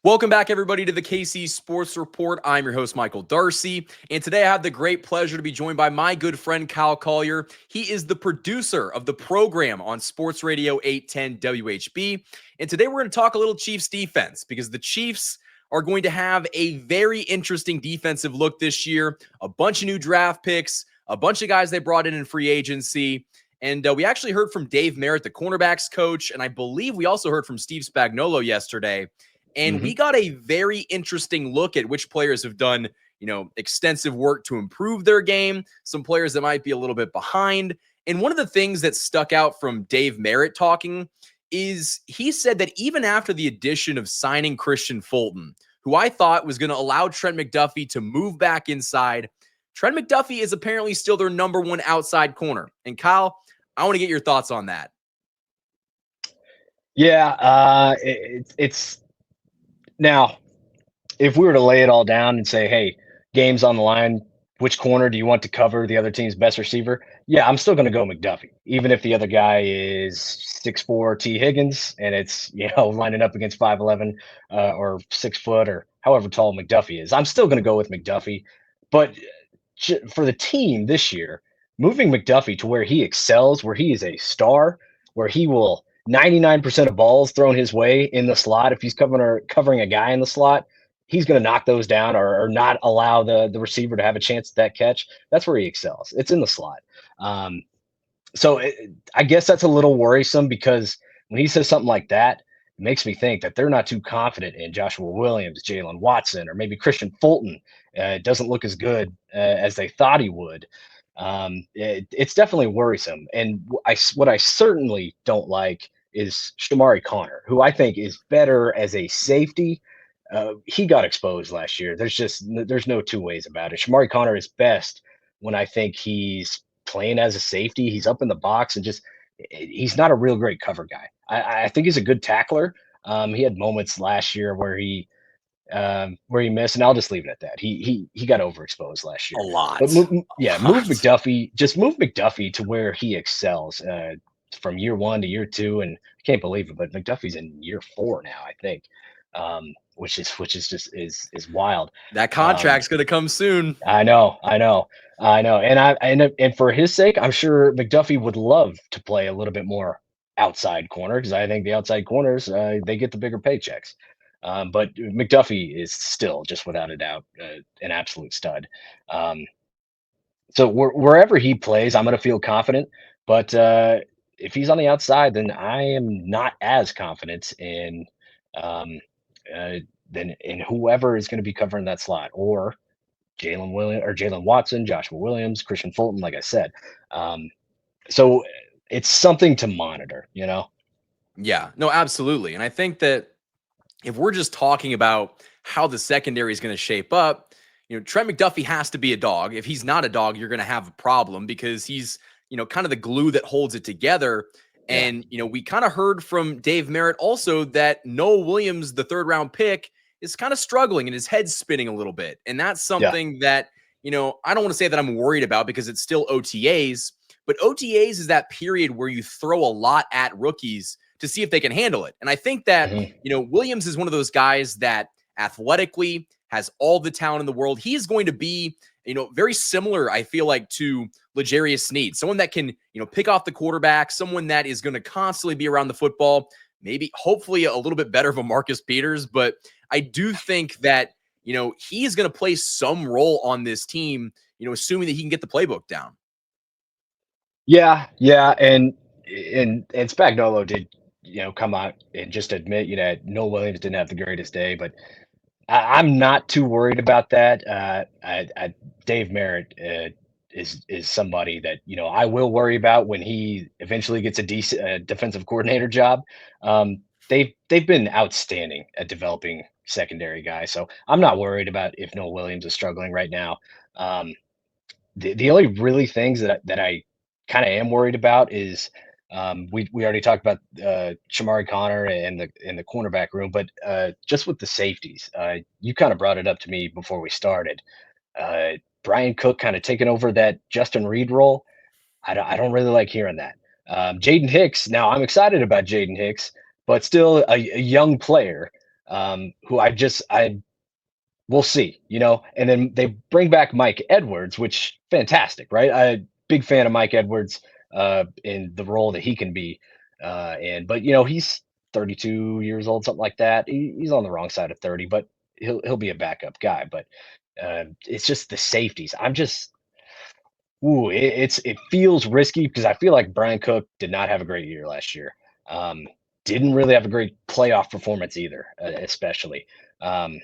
Welcome back, everybody, to the KC Sports Report. I'm your host, Michael Darcy, and today I have the great pleasure to be joined by my good friend, Kyle Collier. He is the producer of the program on Sports Radio 810 WHB, and today we're going to talk a little Chiefs defense because the Chiefs are going to have a very interesting defensive look this year, a bunch of new draft picks, a bunch of guys they brought in free agency, and we actually heard from Dave Merritt, the cornerbacks coach, and I believe we also heard from Steve Spagnuolo yesterday. And we got a very interesting look at which players have done, extensive work to improve their game, some players that might be a little bit behind. And one of the things that stuck out from Dave Merritt talking is he said that even after the addition of signing Christian Fulton, who I thought was going to allow Trent McDuffie to move back inside, Trent McDuffie is apparently still their number one outside corner. And Kyle, I want to get your thoughts on that. Yeah, it's now, if we were to lay it all down and say, hey, game's on the line, which corner do you want to cover the other team's best receiver? Yeah, I'm still going to go McDuffie, even if the other guy is 6'4" T. Higgins and it's, lining up against 5'11" or 6 foot or however tall McDuffie is. I'm still going to go with McDuffie. But for the team this year, moving McDuffie to where he excels, where he is a star, where he will 99% of balls thrown his way in the slot. If he's covering a guy in the slot, he's going to knock those down or not allow the receiver to have a chance at that catch. That's where he excels. It's in the slot. I guess that's a little worrisome because when he says something like that, it makes me think that they're not too confident in Joshua Williams, Jalen Watson, or maybe Christian Fulton. It doesn't look as good as they thought he would. It's definitely worrisome. And what I certainly don't like is Shamari Connor, who I think is better as a safety. He got exposed last year. There's no two ways about it. Shamari Connor is best when I think he's playing as a safety. He's up in the box and he's not a real great cover guy. I think he's a good tackler. He had moments last year where he missed, and I'll just leave it at that. He got overexposed last year. A lot. But move McDuffie. Just move McDuffie to where he excels from year 1 to year 2, and I can't believe it, but McDuffie's in year 4 now, I think, which is just is wild. That contract's going to come soon. I know, and for his sake, I'm sure McDuffie would love to play a little bit more outside corner because I think the outside corners they get the bigger paychecks. But McDuffie is still, just without a doubt, an absolute stud. So wherever he plays, I'm going to feel confident. But if he's on the outside, then I am not as confident in whoever is going to be covering that slot, or Jalen Watson, Joshua Williams, Christian Fulton, like I said. So it's something to monitor, Yeah, no, absolutely. And I think that if we're just talking about how the secondary is going to shape up, Trent McDuffie has to be a dog. If he's not a dog, you're going to have a problem because he's, kind of the glue that holds it together. And, we kind of heard from Dave Merritt also that Noah Williams, the 3rd round pick, is kind of struggling and his head's spinning a little bit. And that's something that, I don't want to say that I'm worried about because it's still OTAs, but OTAs is that period where you throw a lot at rookies to see if they can handle it. And I think that, Williams is one of those guys that athletically has all the talent in the world. He is going to be, very similar, I feel like, to L'Jarius Sneed, someone that can, pick off the quarterback, someone that is going to constantly be around the football, maybe hopefully a little bit better of a Marcus Peters. But I do think that, he is going to play some role on this team, assuming that he can get the playbook down. Yeah. And Spagnuolo did, come out and just admit, Noah Williams didn't have the greatest day, but I'm not too worried about that. Dave Merritt is somebody that I will worry about when he eventually gets a decent defensive coordinator job. They've been outstanding at developing secondary guys, so I'm not worried about if Noah Williams is struggling right now. The only really things that I kind of am worried about is we already talked about Shamari Connor and the cornerback room, but just with the safeties, you kind of brought it up to me before we started. Brian Cook kind of taking over that Justin Reed role. I don't really like hearing that. Jaden Hicks. Now I'm excited about Jaden Hicks, but still a young player. who I we'll see, and then they bring back Mike Edwards, which fantastic, right? I big fan of Mike Edwards in the role that he can be, but he's 32 years old, something like that. He's on the wrong side of 30, but he'll be a backup guy. But it's just the safeties. I'm just ooh, it feels risky because I feel like Brian Cook did not have a great year last year. Um, didn't really have a great playoff performance either, especially. Um,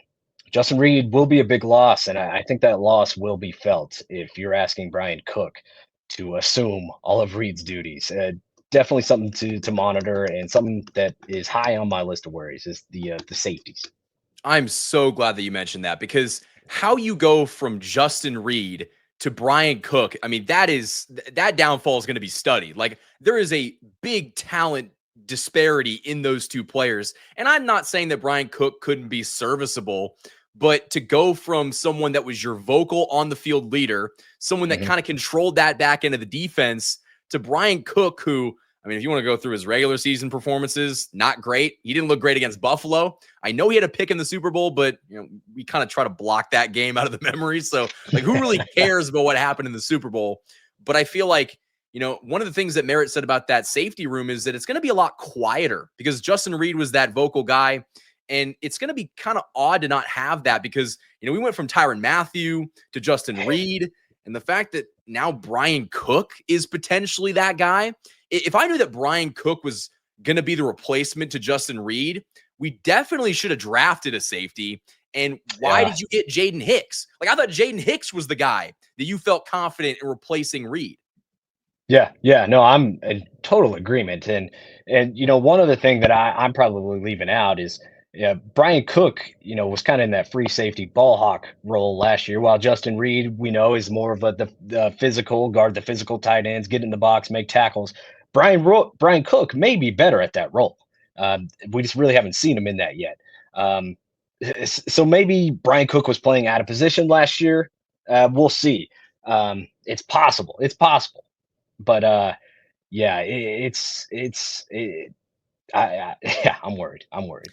Justin Reed will be a big loss, and I think that loss will be felt if you're asking Brian Cook to assume all of Reed's duties. Definitely something to monitor, and something that is high on my list of worries is the safeties. I'm so glad that you mentioned that because how you go from Justin Reed to Brian Cook, I mean, that downfall is going to be studied. Like there is a big talent disparity in those two players. And I'm not saying that Brian Cook couldn't be serviceable, but to go from someone that was your vocal on the field leader, someone that Hmm. kind of controlled that back end of the defense, to Brian Cook, who, I mean, if you want to go through his regular season performances, not great. He didn't look great against Buffalo. I know he had a pick in the Super Bowl, but we kind of try to block that game out of the memory. So, like, who really cares about what happened in the Super Bowl? But I feel like, one of the things that Merritt said about that safety room is that it's going to be a lot quieter because Justin Reed was that vocal guy. And it's going to be kind of odd to not have that because, we went from Tyrann Mathieu to Justin Reed. And the fact that now Brian Cook is potentially that guy. If I knew that Brian Cook was going to be the replacement to Justin Reed, we definitely should have drafted a safety. And why Yeah. did you get Jaden Hicks? Like, I thought Jaden Hicks was the guy that you felt confident in replacing Reed. Yeah, yeah, no, I'm in total agreement, and one other thing that I'm probably leaving out is, yeah, Brian Cook, was kind of in that free safety ball hawk role last year, while Justin Reed, we know, is more of the physical guard, the physical tight ends, get in the box, make tackles. Brian Cook may be better at that role. We just really haven't seen him in that yet. Um, so maybe Brian Cook was playing out of position last year. We'll see. It's possible. It's possible. But yeah, yeah, I'm worried. I'm worried.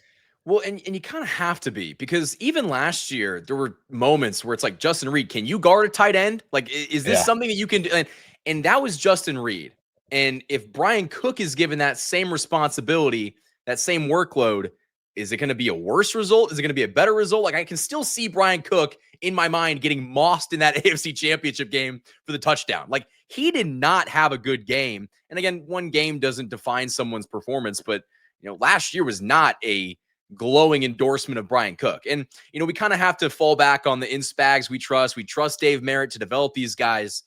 Well, and you kind of have to be because even last year there were moments where it's like Justin Reed, can you guard a tight end? Like, is this Yeah, something that you can do? And that was Justin Reed. And if Brian Cook is given that same responsibility, that same workload, is it going to be a worse result? Is it going to be a better result? Like, I can still see Brian Cook in my mind getting mossed in that AFC Championship game for the touchdown. Like, he did not have a good game. And again, one game doesn't define someone's performance, but last year was not a glowing endorsement of Brian Cook. And, we kind of have to fall back on the inspags we trust. We trust Dave Merritt to develop these guys.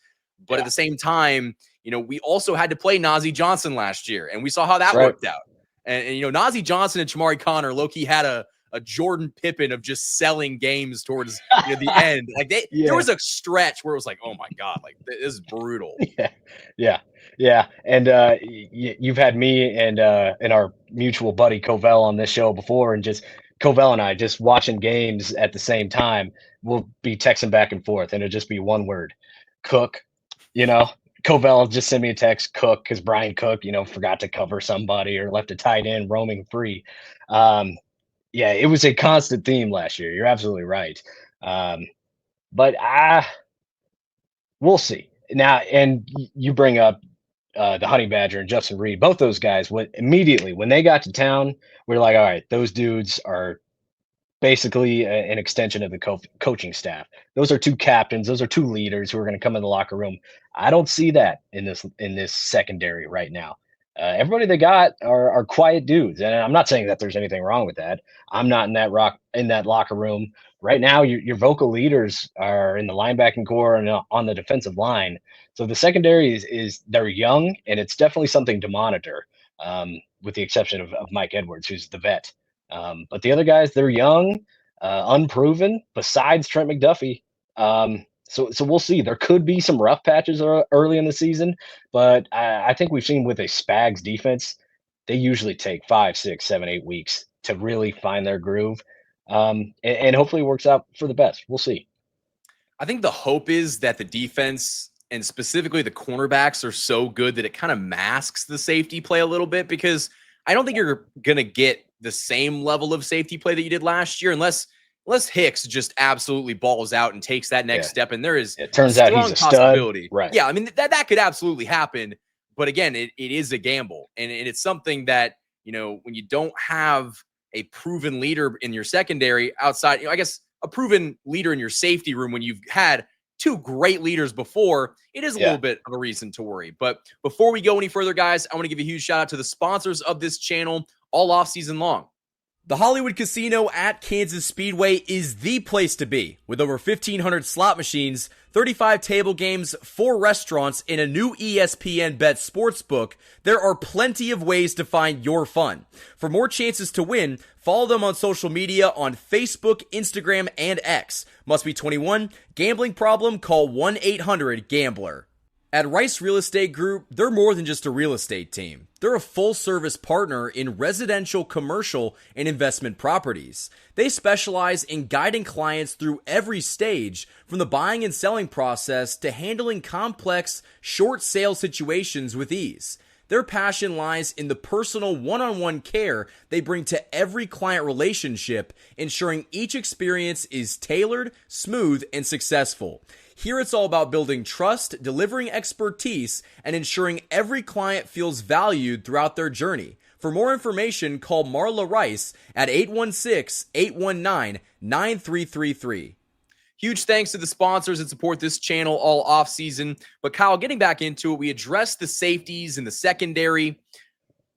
But at yeah, the same time, we also had to play Najee Johnson last year, and we saw how that's that right. worked out. And Najee Johnson and Chamari Connor, low-key had a Jordan Pippen of just selling games towards the end. Like there Yeah, was a stretch where it was like, oh my God, like this is brutal. yeah, yeah, yeah. And you've had me and our mutual buddy Covell on this show before, and just Covell and I just watching games at the same time. We'll be texting back and forth, and it'll just be one word: Cook. You know, Covell just sent me a text, Cook, because Brian Cook, forgot to cover somebody or left a tight end roaming free. Um, yeah, it was a constant theme last year. You're absolutely right. Um, but we'll see. Now, and you bring up the Honey Badger and Justin Reed. Both those guys, when immediately when they got to town, we're like, all right, those dudes are basically an extension of the coaching staff. Those are two captains. Those are two leaders who are going to come in the locker room. I don't see that in this secondary right now. Everybody they got are quiet dudes, and I'm not saying that there's anything wrong with that. I'm not in that locker room right now. Your vocal leaders are in the linebacking core and on the defensive line. So the secondary is they're young, and it's definitely something to monitor. With the exception of Mike Edwards, who's the vet. But the other guys, they're young, unproven. Besides Trent McDuffie, so we'll see. There could be some rough patches early in the season, but I think we've seen with a Spags defense, they usually take 5, 6, 7, 8 weeks to really find their groove, and hopefully it works out for the best. We'll see. I think the hope is that the defense and specifically the cornerbacks are so good that it kind of masks the safety play a little bit because I don't think you're going to get the same level of safety play that you did last year, unless Hicks just absolutely balls out and takes that next Yeah. step. And there is It a turns out he's strong a stud. possibility. Right. Yeah, I mean, that could absolutely happen. But again, it is a gamble. And it's something that, when you don't have a proven leader in your secondary outside, I guess a proven leader in your safety room when you've had two great leaders before, it is a little bit of a reason to worry. But before we go any further, guys, I want to give a huge shout out to the sponsors of this channel all off season long. The Hollywood Casino at Kansas Speedway is the place to be. With over 1,500 slot machines, 35 table games, 4 restaurants, and a new ESPN Bet sportsbook, there are plenty of ways to find your fun. For more chances to win, follow them on social media on Facebook, Instagram, and X. Must be 21. Gambling problem? Call 1-800-GAMBLER. At Rice Real Estate Group, they're more than just a real estate team. They're a full-service partner in residential, commercial, and investment properties. They specialize in guiding clients through every stage, from the buying and selling process to handling complex, short sale situations with ease. Their passion lies in the personal one-on-one care they bring to every client relationship, ensuring each experience is tailored, smooth, and successful. Here it's all about building trust, delivering expertise, and ensuring every client feels valued throughout their journey. For more information, call Marla Rice at 816-819-9333. Huge thanks to the sponsors that support this channel all off season. But Kyle, getting back into it, we addressed the safeties and the secondary.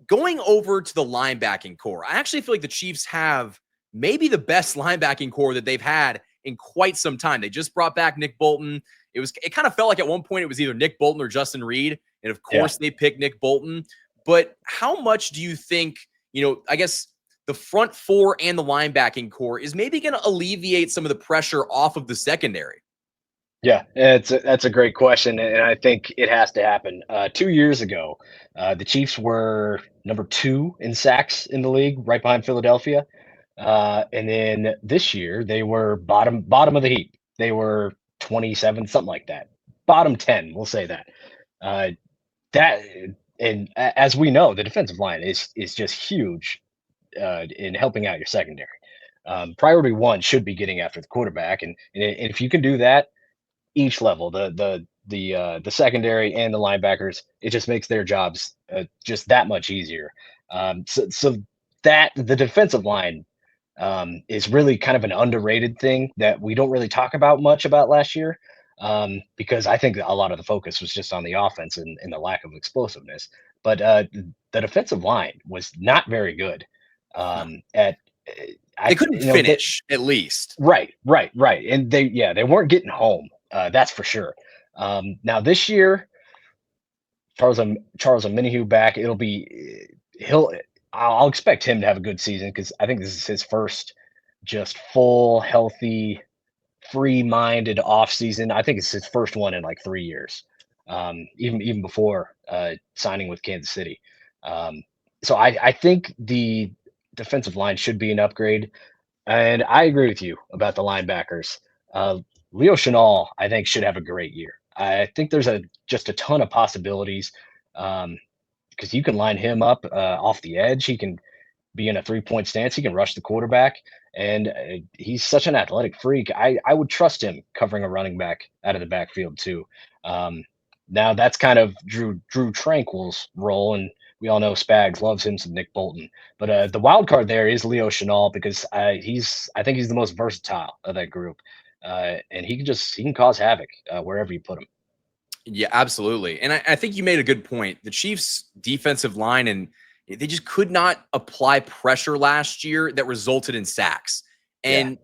Going over to the linebacking core, I actually feel like the Chiefs have maybe the best linebacking core that they've had in quite some time. They just brought back Nick Bolton. It kind of felt like at one point it was either Nick Bolton or Justin Reed. And of course they picked Nick Bolton. But how much do you think, I guess the front four and the linebacking core is maybe going to alleviate some of the pressure off of the secondary? Yeah, that's a great question, and I think it has to happen. 2 years ago, the Chiefs were number 2 in sacks in the league, right behind Philadelphia. And then this year they were bottom of the heap. They were 27, something like that. Bottom 10, we'll say that. Uh, that and as we know, the defensive line is just huge in helping out your secondary. Priority one should be getting after the quarterback, and if you can do that, each level, the secondary and the linebackers, it just makes their jobs just that much easier. So that the defensive line is really kind of an underrated thing that we don't really talk about much about last year, because I think a lot of the focus was just on the offense and the lack of explosiveness. But the defensive line was not very good. At They couldn't finish, at least. Right, and they weren't getting home. That's for sure. Now this year, Charles Omenihu back. I'll expect him to have a good season because I think this is his first just full, healthy, free-minded off season. I think it's his first one in like 3 years, even before signing with Kansas City. So I think the defensive line should be an upgrade, and I agree with you about the linebackers. Leo Chenal, I think, should have a great year. I think there's just a ton of possibilities, because you can line him up off the edge. He can be in a 3-point stance. He can rush the quarterback, and he's such an athletic freak. I would trust him covering a running back out of the backfield too. Now that's kind of Drew Tranquil's role, and we all know Spags loves him some Nick Bolton. But the wild card there is Leo Chenal because I think he's the most versatile of that group, and he can cause havoc wherever you put him. Yeah, absolutely. And I think you made a good point. The Chiefs' defensive line, and they just could not apply pressure last year that resulted in sacks. And,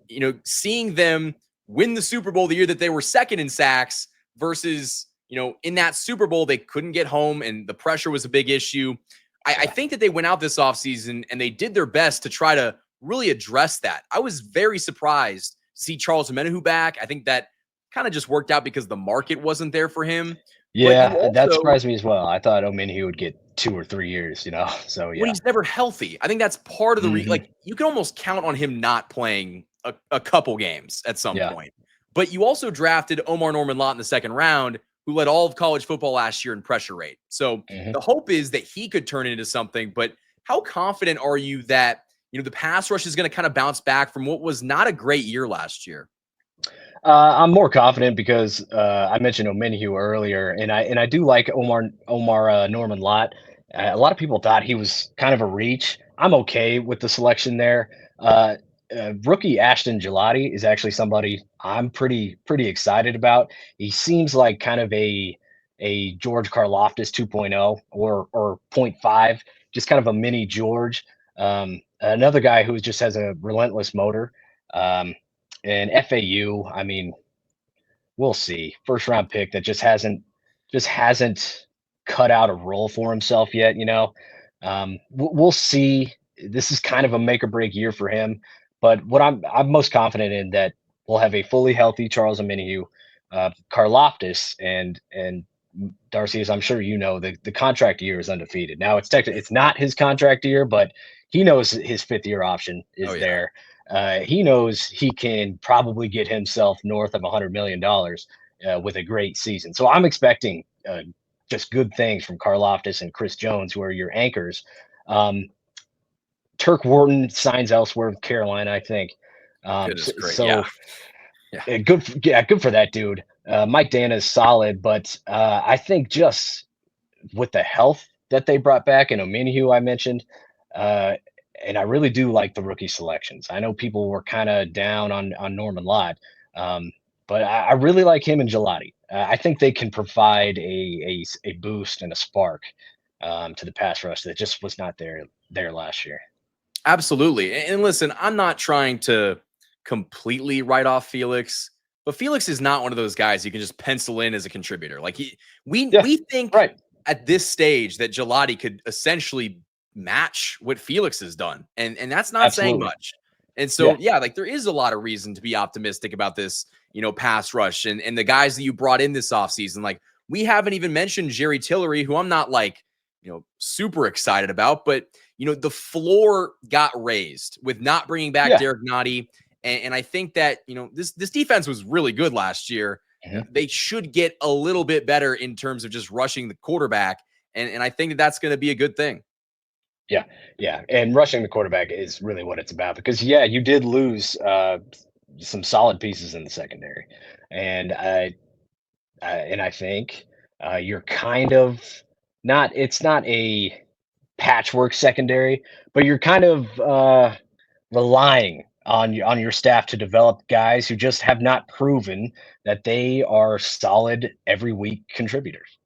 seeing them win the Super Bowl the year that they were second in sacks versus, in that Super Bowl, they couldn't get home and the pressure was a big issue. I think that they went out this offseason and they did their best to try to really address that. I was very surprised to see Charles Omenihu back. I think that kind of just worked out because the market wasn't there for him. Yeah, that surprised me as well. I thought Omenihu would get 2 or 3 years, so yeah. When he's never healthy. I think that's part of the like you can almost count on him not playing a couple games at some point. But you also drafted Omar Norman-Lott in the second round, who led all of college football last year in pressure rate. So the hope is that he could turn into something. But how confident are you that the pass rush is going to kind of bounce back from what was not a great year last year? I'm more confident because I mentioned Omenihu earlier, and I do like Omar Norman Lott. A lot of people thought he was kind of a reach. I'm okay with the selection there. Uh, Rookie Ashton Gelati is actually somebody I'm pretty excited about. He seems like kind of a George Karlaftis 2.0 or point 0.5, just kind of a mini George. Another guy who just has a relentless motor. Um, and FAU, I mean, we'll see. First round pick that just hasn't cut out a role for himself yet. We'll see. This is kind of a make or break year for him. But what I'm most confident in that we'll have a fully healthy Charles Omenihu, Karloftis, and Darcy, as I'm sure you know, the contract year is undefeated. Now it's not his contract year, but he knows his 5th-year option Oh is yeah, there. He knows he can probably get himself north of $100 million with a great season. So I'm expecting just good things from Karloftis and Chris Jones, who are your anchors. Um, Turk Wharton signs elsewhere with Carolina, I think. goodness great, yeah, yeah. Good for that dude. Mike Dana is solid, but I think just with the health that they brought back and Omenihu I mentioned, uh, and I really do like the rookie selections. I know people were kind of down on Norman Lott, um, but I really like him and Gelati. I think they can provide a boost and a spark to the pass rush that just was not there last year. Absolutely. And listen, I'm not trying to completely write off Felix, but Felix is not one of those guys you can just pencil in as a contributor. Like Yeah, we think right. at this stage that Gelati could essentially match what Felix has done. And that's not saying Absolutely. much. And so Yeah. yeah, like there is a lot of reason to be optimistic about this, pass rush and the guys that you brought in this offseason. Like we haven't even mentioned Jerry Tillery, who I'm not like, super excited about, but the floor got raised with not bringing back Yeah. Derek Nottie. And I think that, this defense was really good last year. Mhm. They should get a little bit better in terms of just rushing the quarterback. And I think that that's going to be a good thing. Yeah, yeah, and rushing the quarterback is really what it's about because yeah, you did lose some solid pieces in the secondary, and I think you're kind of not. It's not a patchwork secondary, but you're kind of relying on your staff to develop guys who just have not proven that they are solid every week contributors.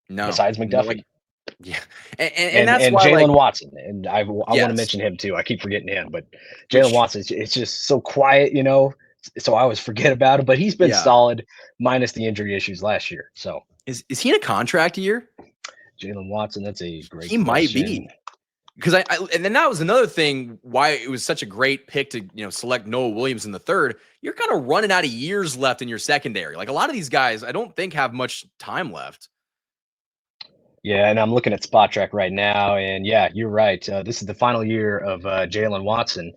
No, Besides no, like, McDuffie. yeah. And and that's and why, like, Jalen Watson, and I want to yes, mention him too. I keep forgetting him, but Jalen which, Watson, it's just so quiet, so I always forget about him. But he's been yeah, solid, minus the injury issues last year. So is he in a contract year? Jalen Watson, that's a great He might question. be. Because and then that was another thing why it was such a great pick to select Noah Williams in the third. You're kind of running out of years left in your secondary. Like a lot of these guys, I don't think have much time left. Yeah, and I'm looking at Spot Track right now, and yeah, you're right. This is the final year of Jalen Watson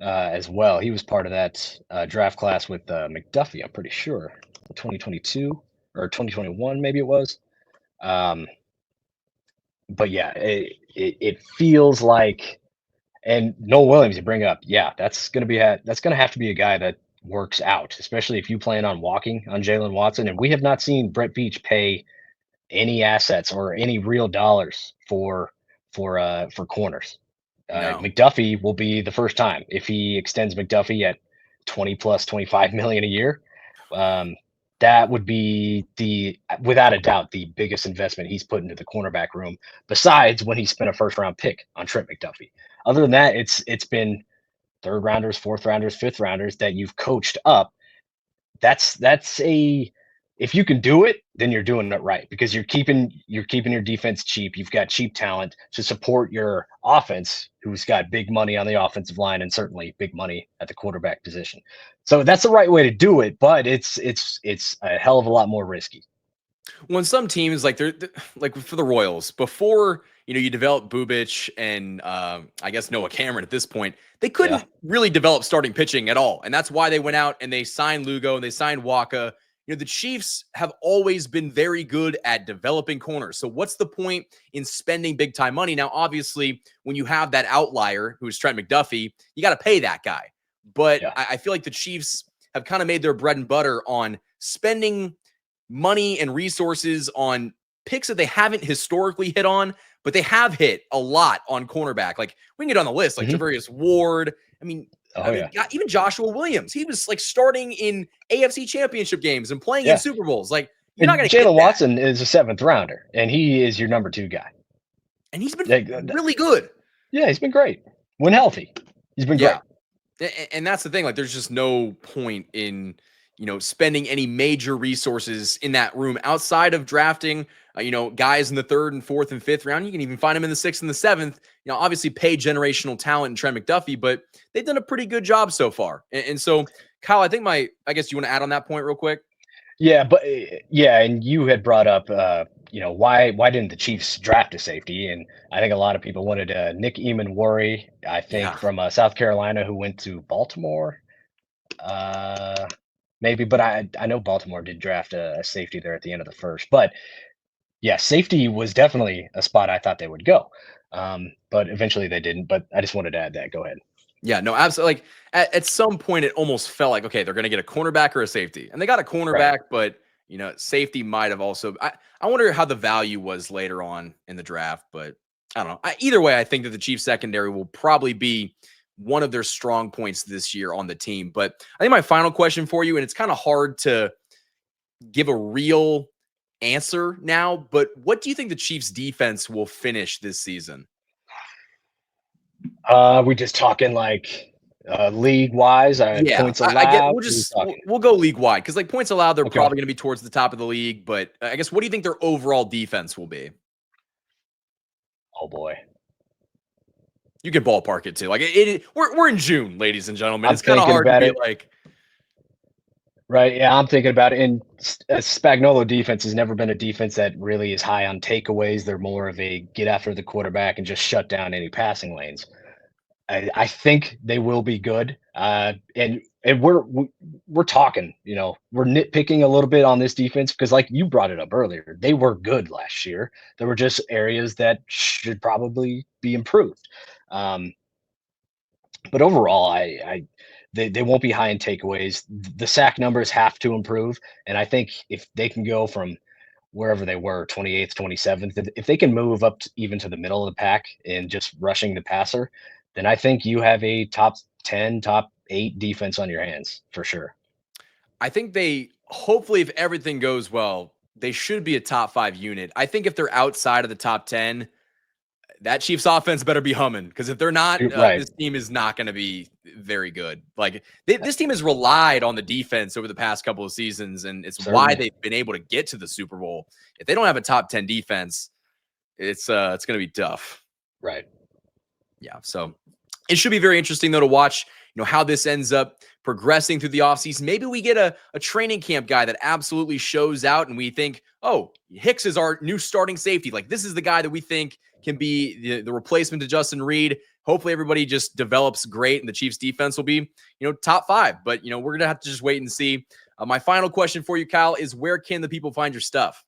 as well. He was part of that draft class with McDuffie, I'm pretty sure, 2022 or 2021, maybe it was. Um, but yeah, it feels like, and Noel Williams you bring up, yeah, that's gonna have to be a guy that works out, especially if you plan on walking on Jalen Watson. And we have not seen Brett Beach pay any assets or any real dollars for corners. No. McDuffie will be the first time if he extends McDuffie at 20 plus 25 million a year. Um, that would be without a doubt the biggest investment he's put into the cornerback room. Besides when he spent a first round pick on Trent McDuffie. Other than that, it's been third rounders, fourth rounders, fifth rounders that you've coached up. That's a If you can do it, then you're doing it right because you're keeping your defense cheap. You've got cheap talent to support your offense, who's got big money on the offensive line and certainly big money at the quarterback position. So that's the right way to do it, but it's a hell of a lot more risky. When some teams like they're like for the Royals before you develop Bubich and I guess Noah Cameron at this point, they Yeah. couldn't really develop starting pitching at all, and that's why they went out and they signed Lugo and they signed Waka. the Chiefs have always been very good at developing corners. So what's the point in spending big time money? Now, obviously, when you have that outlier who's Trent McDuffie, you got to pay that guy. But Yeah. I feel like the Chiefs have kind of made their bread and butter on spending money and resources on picks that they haven't historically hit on, but they have hit a lot on cornerback. Like we can get on the list, like Mhm. Javarius Ward. I mean, Oh, yeah. even Joshua Williams. He was like starting in AFC championship games and playing in Yeah. Super Bowls. Like you're not And going to hit Jalen that. Watson is a 7th rounder, and he is your number 2 guy. And he's been Like, really good. yeah, he's been great. When healthy, he's been Yeah. great. And that's the thing. Like, there's just no point in, spending any major resources in that room outside of drafting, guys in the 3rd and 4th and 5th round. You can even find them in the 6th and the 7th. Obviously pay generational talent in Trent McDuffie, but they've done a pretty good job so far. And so, Kyle, I guess you want to add on that point real quick? Yeah, but yeah, and you had brought up, why didn't the Chiefs draft a safety? And I think a lot of people wanted Nick Eamon-Worry, I think Yeah. from South Carolina, who went to Baltimore, maybe. But I know Baltimore did draft a safety there at the end of the first. But yeah, safety was definitely a spot I thought they would go, but eventually they didn't. But I just wanted to add that. Go ahead. Yeah, no, absolutely. Like at some point, it almost felt like, okay, they're going to get a cornerback or a safety, and they got a Right. cornerback, but safety might have also. I wonder how the value was later on in the draft, but I don't know. Either way, I think that the Chiefs secondary will probably be one of their strong points this year on the team. But I think my final question for you, and it's kind of hard to give a real answer now, but what do you think the Chiefs defense will finish this season? We just talking like league wise, Yeah, points I get. allowed. We talking. We'll go league wide because like points allowed, they're Okay. probably going to be towards the top of the league. But I guess what do you think their overall defense will be? Oh boy. You can ballpark it too. Like we're in June, ladies and gentlemen. I'm It's kind of thinking hard to about be it. like, Right. Yeah, I'm thinking about it. And Spagnolo defense has never been a defense that really is high on takeaways. They're more of a get after the quarterback and just shut down any passing lanes. I think they will be good. And we're talking, we're nitpicking a little bit on this defense because, like you brought it up earlier, they were good last year. There were just areas that should probably be improved. Um, but overall, they won't be high in takeaways. The sack numbers have to improve, and I think if they can go from wherever they were, 28th, 27th, if they can move up even to the middle of the pack and just rushing the passer, then I think you have a top 10, top 8 defense on your hands for sure. I think they hopefully if everything goes well, they should be a top 5 unit. I think if they're outside of the top 10, that Chiefs offense better be humming because if they're not, Right. this team is not going to be very good. Like this team has relied on the defense over the past couple of seasons, and it's why Certainly. they've been able to get to the Super Bowl. If they don't have a top 10 defense, it's going to be tough. Right. Yeah, so it should be very interesting though to watch, how this ends up progressing through the offseason. Maybe we get a training camp guy that absolutely shows out and we think, oh, Hicks is our new starting safety. Like this is the guy that we think can be the replacement to Justin Reed. Hopefully everybody just develops great and the Chiefs defense will be, top 5. But, we're going to have to just wait and see. My final question for you, Kyle, is where can the people find your stuff?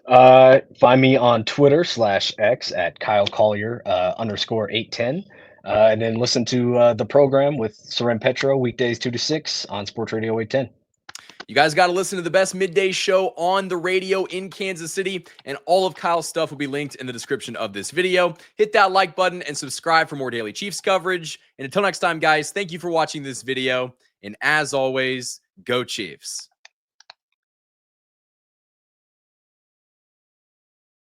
Find me on Twitter/X at Kyle Collier _810. And then listen to the program with Soren Petro weekdays 2 to 6 on Sports Radio 810. You guys got to listen to the best midday show on the radio in Kansas City, and all of Kyle's stuff will be linked in the description of this video. Hit that like button and subscribe for more daily Chiefs coverage. And until next time, guys, thank you for watching this video. And as always, go Chiefs.